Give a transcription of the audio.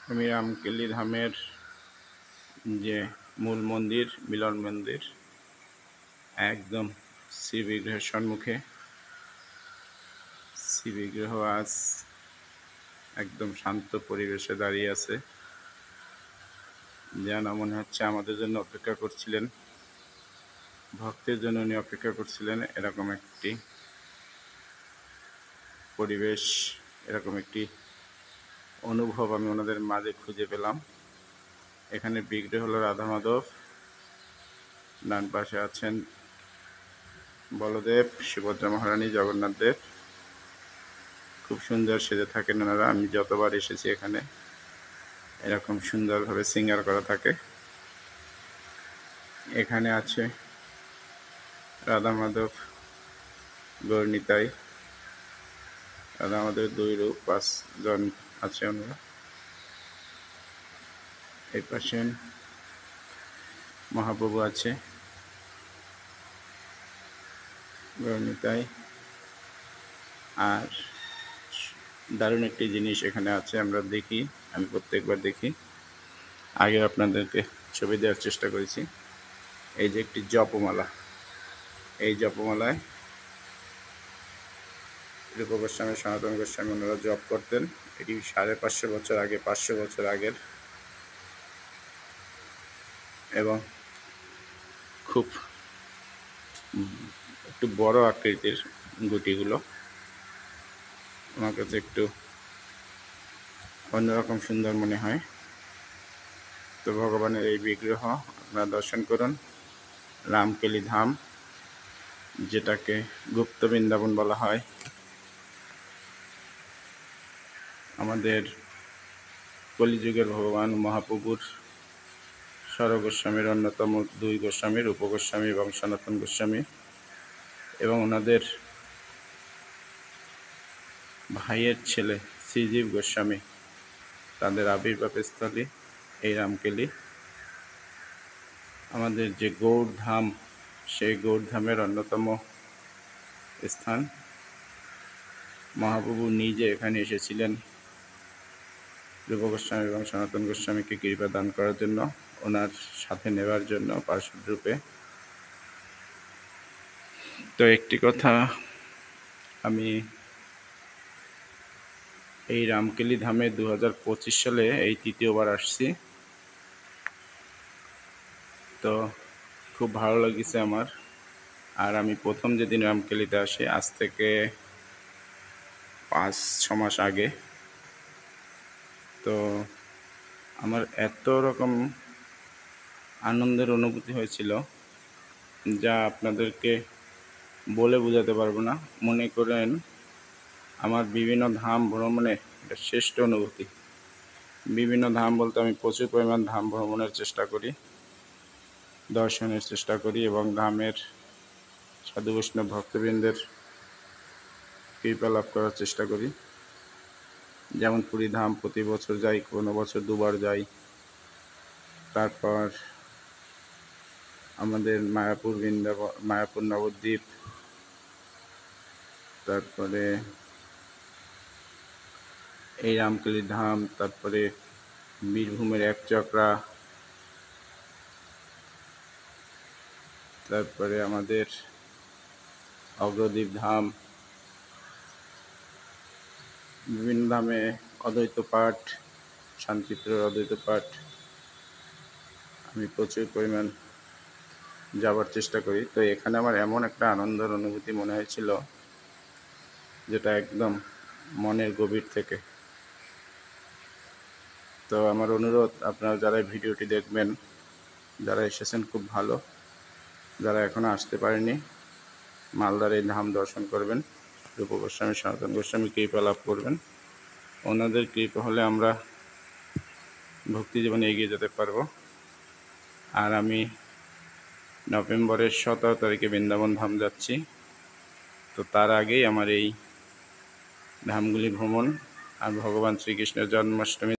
আমি রামকেলি ধামের যে মূল মন্দির, মিলন মন্দির, একদম শ্রীবিগ্রহের সম্মুখে। শ্রীবিগ্রহ আজ একদম শান্ত পরিবেশে দাঁড়িয়ে আছে, যেন মনে হচ্ছে আমাদের জন্য অপেক্ষা করছিলেন, ভক্তের জন্য উনি অপেক্ষা করছিলেন। এরকম একটি পরিবেশ, এরকম একটি অনুভব আমি ওনাদের মাঝে খুঁজে পেলাম। এখানে বিগ্রহ হলো রাধা মাধব, ডান পাশে আছেন বলদেব, সুভদ্রা মহারানী, জগন্নাথ দেব। খুব সুন্দর সেজে থাকেন ওনারা। আমি যতবার এসেছি এখানে এরকম সুন্দরভাবে সিঙ্গার করা থাকে। এখানে আছে রাধা মাধব, গৌরনিতাই। রাধা মাধবের দুই রূপ, 5 জন আছে ওনারা। এই পাশে মহাপ্রভু আছে, গৌরনিতাই। আর দারুণ একটি জিনিস এখানে আছে, আমরা দেখি, আমি প্রত্যেকবার দেখি, আগে আপনাদেরকে ছবি দেওয়ার চেষ্টা করেছি। এই যে একটি জপমালা, এই জপমালায় রূপ গোস্বামী, সনাতন গোস্বামী ওনারা জপ করতেন। এটি 550 বছর আগে, 500 বছর আগের, এবং খুব একটু বড় আকৃতির গুটিগুলো। আমার কাছে একটু অন্যরকম সুন্দর মনে হয়। তো ভগবানের এই বিগ্রহ আপনারা দর্শন করুন। রামকেলি ধাম, যেটাকে গুপ্ত বৃন্দাবন বলা হয়। আমাদের কলিযুগের ভগবান মহাপ্রভুর স্বরগোস্বামীর অন্যতম 2 গোস্বামী, রূপ গোস্বামী এবং সনাতন গোস্বামী, এবং ওনাদের ভাইয়ের ছেলে শ্রীজীব গোস্বামী, তাদের আবির্ভাবস্থলী এই রামকেলি। আমাদের যে গৌড়ধাম, সেই গৌড়ধামের অন্যতম স্থান। মহাপ্রভু নিজে এখানে এসেছিলেন রূপ গোস্বামী এবং সনাতন গোস্বামীকে কৃপা দান করার জন্য, ওনার সাথে নেওয়ার জন্য পার্শ্বদ রূপে। তো একটি কথা, আমি এই রামকেলি ধামে 2025 সালে এই 3য়-বার আসছি। তো খুব ভালো লেগেছে আমার। আর আমি প্রথম যেদিন রামকেলিতে আসি, আজ থেকে 5-6 মাস আগে, তো আমার এত রকম আনন্দের অনুভূতি হয়েছিল যা আপনাদেরকে বলে বোঝাতে পারবো না। মনে করেন আমার বিভিন্ন ধাম ভ্রমণে এটা শ্রেষ্ঠ অনুভূতি। বিভিন্ন ধাম বলতে আমি প্রচুর পরিমাণ ধাম ভ্রমণের চেষ্টা করি, দর্শনের চেষ্টা করি, এবং ধামের সাধু বৈষ্ণব ভক্তবৃন্দের কৃপা লাভ করার চেষ্টা করি। যেমন পুরী ধাম প্রতি বছর যাই, কোনো বছর 2বার যাই। তারপর আমাদের মায়াপুর, বৃন্দাবন, মায়াপুর নবদ্বীপ, তারপরে এই রামকেলি ধাম, তারপরে বীরভূমের একচক্রা, তারপরে আমাদের অগ্রদ্বীপ ধাম, বিভিন্ন ধামে অদ্বৈত পাঠ, শান্তিপুরের অদ্বৈত পাঠ আমি প্রচুর পরিমাণ যাবার চেষ্টা করি। তো এখানে আমার এমন একটা আনন্দের অনুভূতি মনে হয়েছিল, যেটা একদম মনের গভীর থেকে। তো আমার অনুরোধ, আপনারা যারা ভিডিওটি দেখবেন, যারা এসেছেন খুব ভালো, যারা এখনও আসতে পারেনি, মালদার এই ধাম দর্শন করবেন, রূপ গোস্বামী, সনাতন গোস্বামী কৃপা লাভ করবেন। ওনাদের কৃপা হলে আমরা ভক্তি জীবনে এগিয়ে যেতে পারবো। আর আমি নভেম্বরের 17 তারিখে বৃন্দাবন ধাম যাচ্ছি। তো তার আগেই আমার এই ধামগুলি ভ্রমণ আর ভগবান শ্রীকৃষ্ণের জন্মাষ্টমী